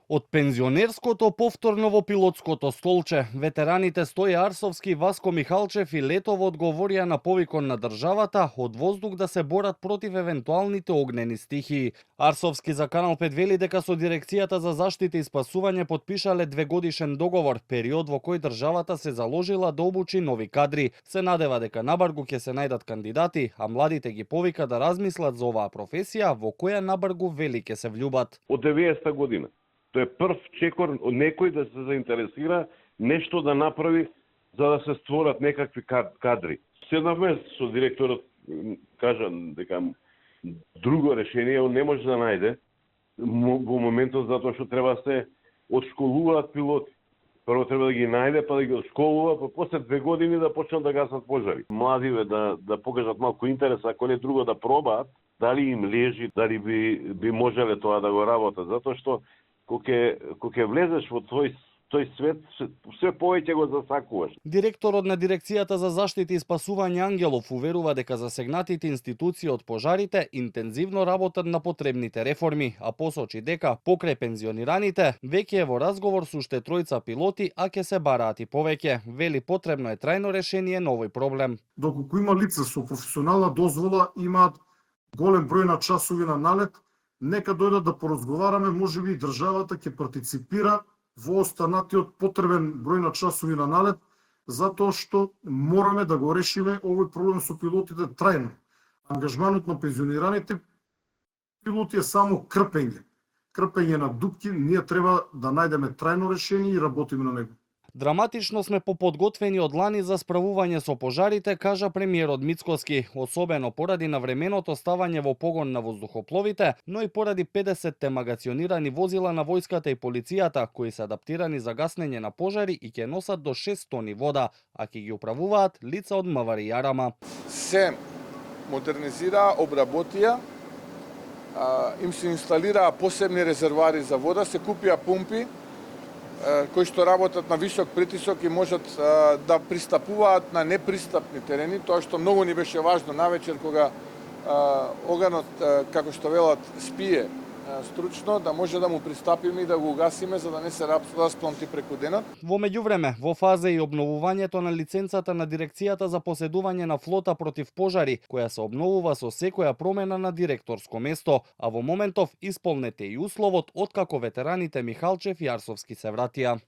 Од пензионерското повторно во пилотското столче, ветераните Стоје Арсовски, Васко Михалчев и Летово одговорија на повикон на државата од воздух да се борат против евентуалните огнени стихии. Арсовски за Канал 5 вели дека со Дирекцијата за заштита и спасување подпишале 2-годишен договор, период во кој државата се заложила да обучи нови кадри. Се надева дека набргу ќе се најдат кандидати, а младите ги повика да размислат за оваа професија во која набргу вели ќе се влюбат. Од 90-та година. Тоа е прв чекор од некој да се заинтересира нешто да направи за да се створат некакви кадри. Седнавме со директорот, кажа дека друго решение он не може да најде во моментот затоа што треба да се одшколуваат пилоти. Прво треба да ги најде, па да ги одшколува, па после 2 години да почнат да гасат пожари. Младиве да покажат малку интерес, ако не друго да пробаат, дали им лежи, дали би можеле тоа да го работат, затоа што кога ќе влезеш во тој свет, се повеќе го засакуваш. Директорот на Дирекцијата за заштита и спасување Ангелов уверува дека засегнатите институции од пожарите интензивно работат на потребните реформи, а посочи дека покрај пензионираните веќе е во разговор со уште 3 пилоти, а ќе се бараат и повеќе. Вели потребно е трајно решение на овој проблем. Доколку има лица со професионална дозвола, имаат голем број на часови на налет, нека дојдат да поразговараме, можеби и државата ќе партиципира во останатиот потребен број на часови на налет, затоа што мораме да го решиме овој проблем со пилотите трајно. Ангажманот на пензионираните пилоти е само крпење на дупки, ние треба да најдеме трајно решение и работиме на него. Драматично сме поподготвени од лани за справување со пожарите, кажа премиерот Мицкоски, особено поради навременото ставање во погон на воздухопловите, но и поради 50 магационирани возила на војската и полицијата, кои се адаптирани за гаснење на пожари и ќе носат до 6 тони вода, а ќе ги управуваат лица од МВР и Арама. Се модернизираа, обработија, им се инсталираа посебни резервоари за вода, се купија пумпи, кои што работат на висок притисок и можат да пристапуваат на непристапни терени, тоа што многу ни беше важно навечер кога оганот, како што велат, спие стручно, да може да му пристапиме и да го угасиме за да не се распланти преку денот. Во меѓувреме, во фаза и обновувањето на лиценцата на Дирекцијата за поседување на флота против пожари, која се обновува со секоја промена на директорско место, а во моментов исполнете и условот откако ветераните Михалчев и Арсовски се вратија.